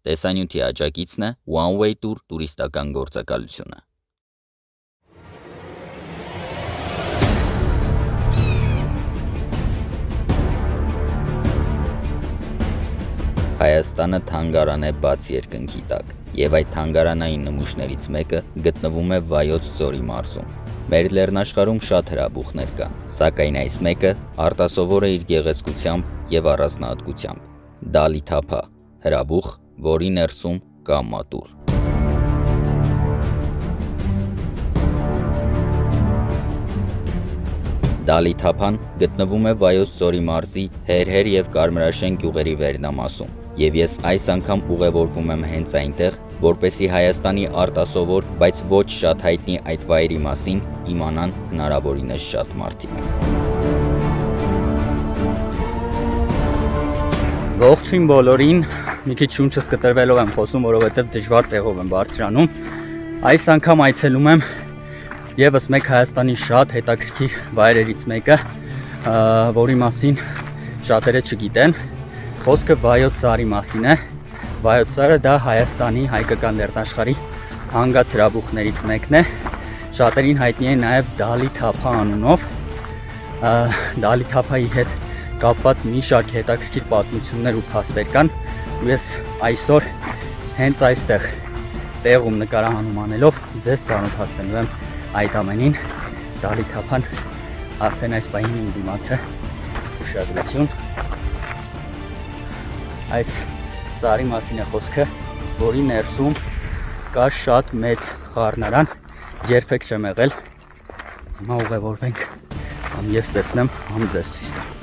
Տեսանյութի աջակիցն է One Way Tour տուրիստական գործակալությունը։ Հայաստանը թանգարան է բաց երկնքի տակ, եւ այդ թանգարանային նմուշներից մեկը գտնվում է Վայոց ձորի մարզում։ Մեր լեռնաշխարհում շատ հրաբուխներ կան, սակայն այս մեկը արտասովոր է իր գեղեցկությամբ եւ առանձնահատկությամբ։ Դալիթափա հրաբուխ, որի ներսում կա մատուռ։ Դալիթափան գտնվում է Վայոց ձորի մարզի Հերհեր եւ Կարմրաշեն գյուղերի վերնամասում, եւ ես այս անգամ ուղևորվում եմ հենց այնտեղ, որպեսզի Հայաստանի արտասովոր, բայց ոչ շատ հայտնի այդ վայրի մասին իմանան հնարավորինս շատ մարդիկ։ Ողջույն բոլորին, մի քիչ շունչս կտրվելով եմ խոսում, որովհետեւ դժվար տեղով եմ բարձրանում։ Այս անգամ այցելում եմ եւս մեկ Հայաստանի շատ հետաքրքիր վայրերից մեկը, որի մասին շատերը չգիտեն։ Խոսքը Վայոց սարի մասին է։ Վայոց սարը դա Հայաստանի հայկական լեռնաշխարհի հանգած հրաբուխներից մեկն է։ Շատերին հայտնի է նաև Դալիթափա անունով։ Դալիթափայի հետ կապված մի շարք հետաքրքիր պատմություններ ու փաստեր կան։ Ես այսօր հենց այստեղ տեղում նկարահանում անելով ձեզ ծանոթացնելու եմ այդ ամենին։ Դալիթափան արդեն այս պահին իմ դիմաց է, ուշադրություն։ Այս սարի մասին է խոսքը, որի ներսում կա շատ մեծ խառնարան, երբեք չեմ եղել։ Հիմա ուղևորվենք, համ ես տեսնեմ, համ ձեզ ցույց տամ։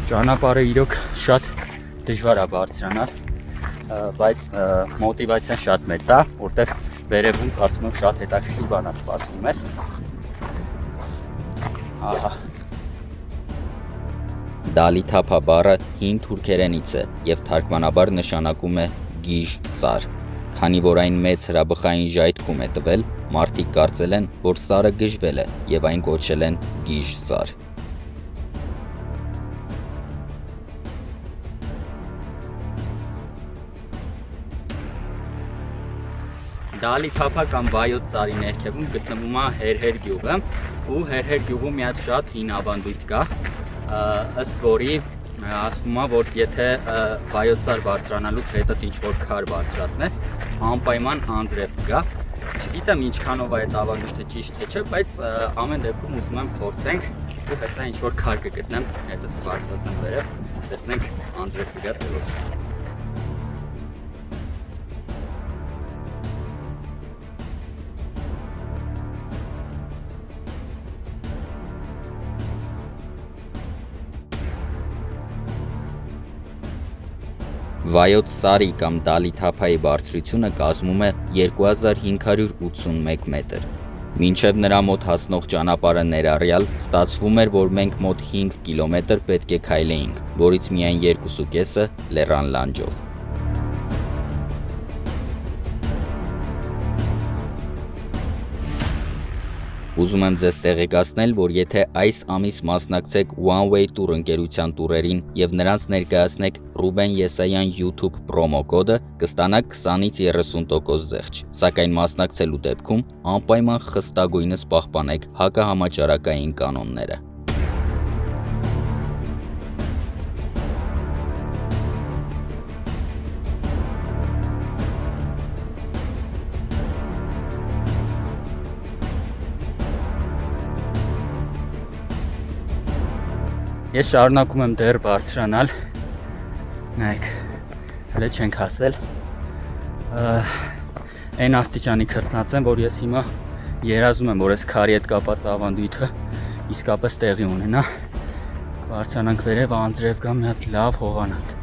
Ճանապարհը իրոք շատ դժվար է բարձրանալ, բայց մոտիվացիան շատ մեծ է, որտեղ վերևում կարծում եմ շատ հետաքրքիր բան է սպասվում մեզ։ Ահա։ Դալիթափա բառը հին թուրքերենից է եւ թարգմանաբար նշանակում է գիժ սար։ Քանի որ այն մեծ հրաբխային ժայթքում է տվել, մարդիկ կարծել են, որ սարը գժվել է եւ այն կոչել են գիժ սար։ Դալիթափա կամ Վայոց սարի ներքևում գտնվում է Հերհեր գյուղը, ու Հերհեր գյուղում մի հատ շատ հին ավանդույթ կա, ըստ որի ասվում է, որ եթե Վայոց սար բարձրանալուց հետո ինչ-որ քար բարձրացնես, անպայման անձրև կգա։ Չգիտեմ ինչքանով է այդ ավանդույթը ճիշտ թե չէ, բայց ամեն դեպքում ուզում եմ փորձենք, ու հեսա ինչ-որ քար կգտնեմ, հետս կբարձրացնեմ վերև, տեսնենք անձրև կգա թե ոչ։ Վայոց սարի կամ Դալիթափայի բարձրությունը կազմում է 2581 մետր։ Մինչև նրա մոտ հասնող ճանապարհը ներառյալ ստացվում էր, որ մենք մոտ 5 կիլոմետր պետք է քայլեինք, որից միայն 2.5-ը լեռան լանջով։ Ուզում եմ ձեզ տեղեկացնել, որ եթե այս ամիս մասնակցեք One Way Tour ընկերության տուրերին եւ նրանց ներկայացնեք Ռուբեն Եսայան YouTube պրոմո կոդը, կստանաք 20-ից 30% զեղչ, սակայն մասնակցելու դեպքում անպայման խստագույնս պահպանեք հակահամաճարակային կանոնները։ Ես շարունակում եմ դեռ բարձրանալ, նայեք, հələ չենք հասել, այն աստիճանի քրտնած եմ, որ ես հիմա երազում եմ, որ այս քարի հետ կապած ավանդույթը իսկապես տեղի ունենա, բարձրանանք վերև, անձրև գա, մի հատ լավ հողանանք,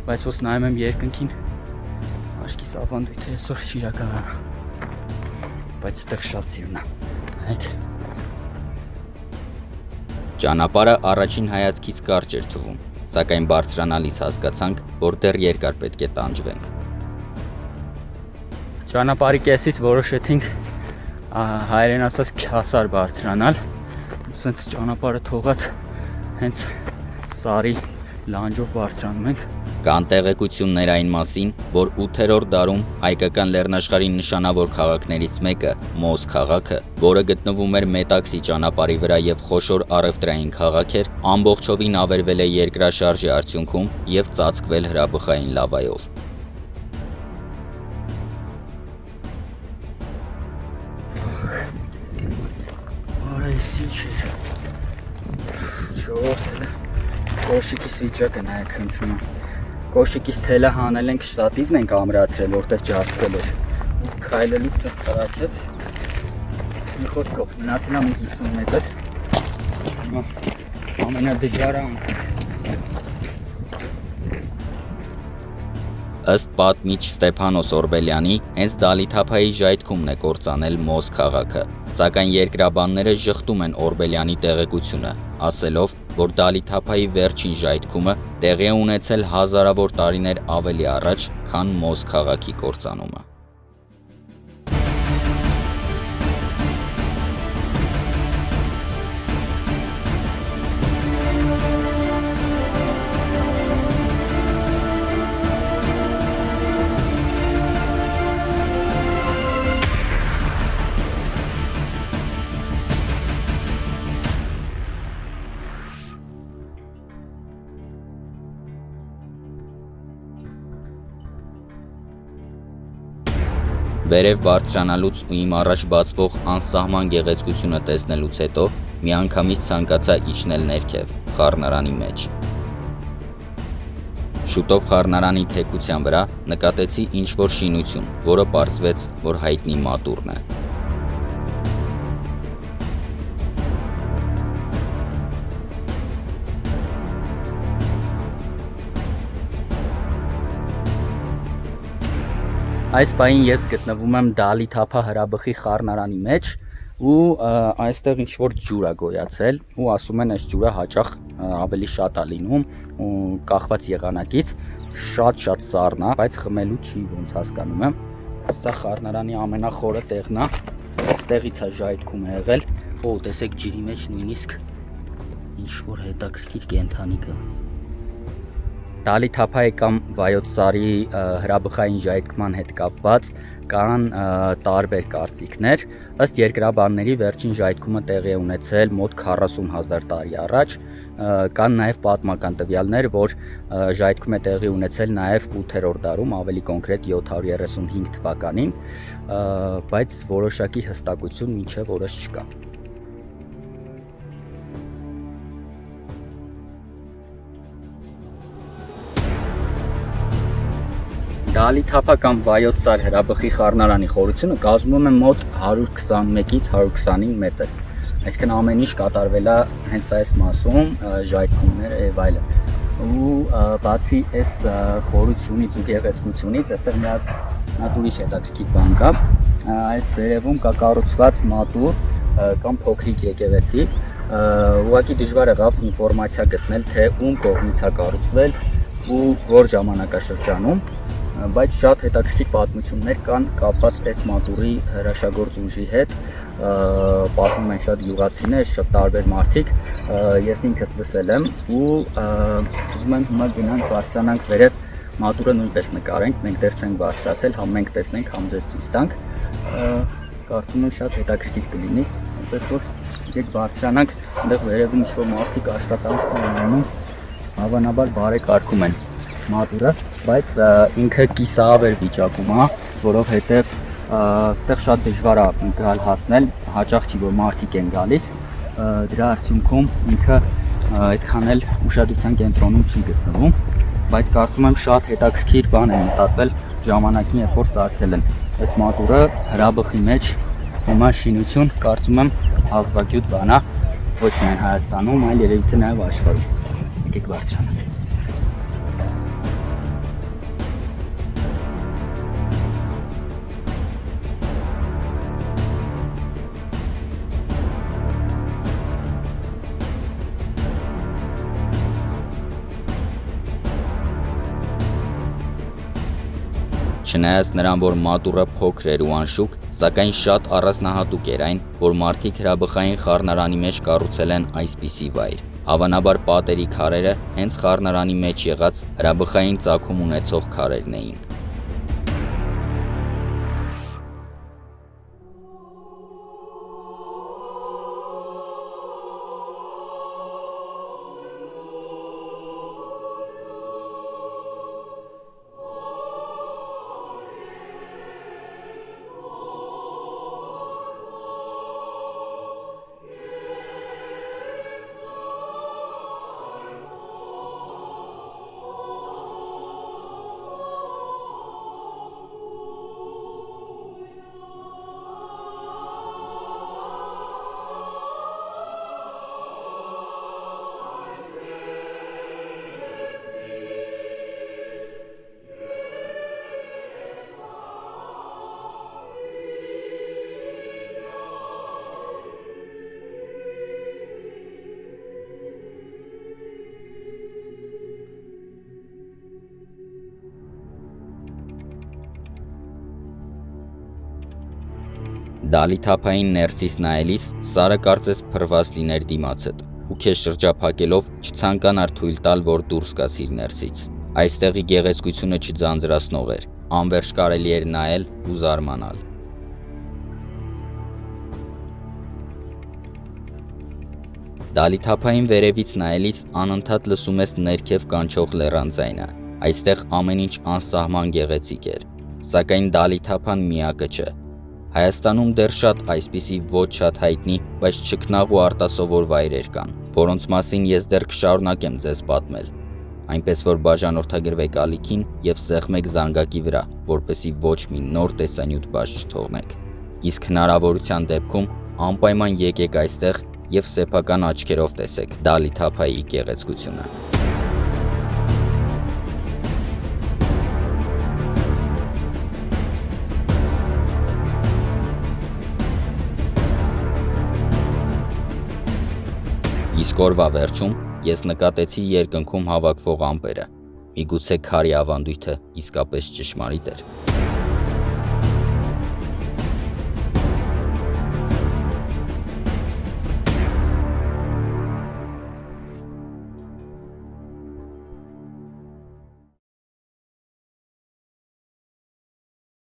բայց ոնց նայում եմ երկնքին, Աշկիս ավանդույթը այսօր շիրականը, բայց ստեղ շատ սիրուն է։ Հայք։ Ճանապարհը առաջին հայացքից կարճ էր թվում, սակայն բարձրանալիս հասկացանք, որ դեռ երկար պետք է տանջվենք։ Ճանապարհի կեսից որոշեցինք հայերեն ասած քյասար բարձրանալ, սենց ճանապարհը թողած հենց սարի լանջով բարձրանում ենք։ Կան տեղեկություններ այն մասին, որ 8-րդ դարում հայկական լեռնաշխարհի նշանավոր քաղաքներից մեկը, Մոզ քաղաքը, որը գտնվում էր Մետաքսի ճանապարհի վրա եւ խոշոր առևտրային քաղաք էր, ամբողջովին ավերվել է երկրաշարժի արդյունքում եւ ծածկվել հրաբխային լավայով։ Կոշիկիս վիճակը նայեք խնդրում։ Կոշիկիս թելը հանել ենք, շտատիվն ենք ամրացրել, որտեղ ջարդվել էր։ Քայլելուց ցած տրակեց։ Մի խոսքով մնացել է 50 մետր։ Ամենադժվարը անցանք։ Ըստ պատմիչ Ստեփանոս Օրբելյանի, հենց Դալիթափայի ժայթքումն է կործանել Մոզ քաղաքը, սակայն երկրաբանները ժխտում են Օրբելյանի տեղեկությունը, ասելով, որ Դալիթափայի վերջին ժայթքումը տեղի է ունեցել հազարավոր տարիներ ավելի առաջ, քան Մոզ քաղաքի կործանումը։ Վերև բարձրանալուց ու իմ առաջ բացվող անսահման գեղեցկությունը տեսնելուց հետո միանգամից ցանկացա իջնել ներքև, խառնարանի մեջ։ Շուտով խառնարանի թեքության վրա նկատեցի ինչ-որ շինություն, որը պարզվեց, որ հայտնի մատուռն է։ Այս պահին ես գտնվում եմ Դալիթափա հրաբխի խառնարանի մեջ ու այստեղ ինչ-որ ջուր է գոյացել ու ասում են այս ջուրը հաճախ ավելի շատ է լինում ու կախված եղանակից շատ սառն է, բայց խմելու չի ոնց հասկանում եմ։ Սա խառնարանի ամենախորը տեղն է, այստեղից է ժայթքում եղել, ու տեսեք ջրի մեջ նույնիսկ ինչ-որ հետաքրքիր կենդանի կա։ Դալիթափայի կամ Վայոց սարի հրաբխային ժայթքման հետ կապված կան տարբեր կարծիքներ, ըստ երկրաբանների վերջին ժայթքումը տեղի է ունեցել մոտ 40,000 տարի առաջ, կան նաև պատմական տվյալներ, որ ժայթքում է տեղի ունեցել նաև 8-րդ դարում, ավելի կոնկրետ 735 թվականին, բայց որոշակի հստակություն մինչև օրս չկա։ Դալիթափա կամ Վայոց սար հրաբխի խառնարանի խորությունը կազմում է մոտ 121-ից 125 մետր։ Այսինքն ամեն ինչ կատարվել է հենց այս մասում, ժայթքումներ եւ այլն։ Ու բացի այս խորությունից ու գեղեցկությունից, այստեղ մի հատ ուրիշ հետաքրքիր բան կա։ Այս վերևում կա կառուցված մատուռ կամ փոքրիկ եկեղեցի։ Ուղղակի դժվար եղավ ինֆորմացիա գտնել, թե ում կողմից է կառուցվել ու որ ժամանակաշրջանում, բայց շատ հետաքրքիր պատմություններ կան կապված այս մատուռի հրաշագործ ուժի հետ, պատմում են շատ յուղացիներ, շատ տարբեր մարդիկ, ես ինքս լսել եմ ու ուզում եմ հիմա գնանք բարձրանանք վերև, մատուռը նույնպես նկարենք, մենք դեռ չենք բարձրացել, համ մենք տեսնենք, համ ձեզ ցույց տանք, կարծում եմ շատ հետաքրքիր կլինի, այնպես որ եկեք բարձրանանք, այնտեղ վերևում ինչ-որ մարդիկ աշխատանք են անում, հավանաբար բարեկարգում են մատուռը, բայց ինքը կիսավեր վիճակում է, որովհետև այստեղ շատ դժվար է գալ հասնել, հաճախ չի որ մարդիկ են գալիս, դրա արդյունքում ինքը այդքան էլ ուշադրության կենտրոնում չի գտնվում, բայց կարծում եմ շատ հետաքրքիր բան են մտածել ժամանակին, երբ որ սարքել են այս մատուռը հրաբխի մեջ, հիմա շինություն, կարծում եմ ազգագյուտ բան է, ոչ միայն Հայաստանում, այլ երևի թե նաև աշխարհում։ Եկեք բարձրանանք։ Չնայած նրան, որ մատուռը փոքր էր ու անշուք, սակայն շատ առանձնահատուկ էր այն, որ մարդիկ հրաբխային խառնարանի մեջ կառուցել են այսպիսի վայր։ Հավանաբար պատերի քարերը հենց խառնարանի մեջ եղած հրաբխային ծագում ունեցող քարերն էին։ Դալիթափային ներսից նայելիս Սարը կարծես փռված լիներ դիմացդ ու քեզ շրջափակելով չցանկանար թույլ տալ, որ դուրս գաս իր ներսից։ Այստեղի գեղեցկությունը չձանձրացնող էր, անվերջ կարելի էր նայել ու զարմանալ։ Դալիթափային վերևից նայելիս անընդհատ լսում ես ներքև կանչող լեռան ձայնը։ Այստեղ ամեն ինչ անսահման գեղեցիկ էր, սակայն Դալիթափան միակը չէ։ Հայաստանում դեռ շատ այսպիսի ոչ շատ հայտնի, բայց չքնաղ ու արտասովոր վայրեր կան, որոնց մասին ես դեռ կշարունակեմ ձեզ պատմել, այնպես որ բաժանորդագրվեք ալիքին և սեղմեք զանգակի վրա, որպեսզի ոչ մի նոր տեսանյութ բաց չթողնեք։ Իսկ հնարավորության դեպքում անպայման եկեք այստեղ և սեփական աչքերով տեսեք Դալիթափայի գեղեցկությունը։ Իսկ օրվա վերջում ես նկատեցի երկնքում հավաքվող ամպերը։ Միգուցե քարի ավանդույթը իսկապես ճշմարիտ էր։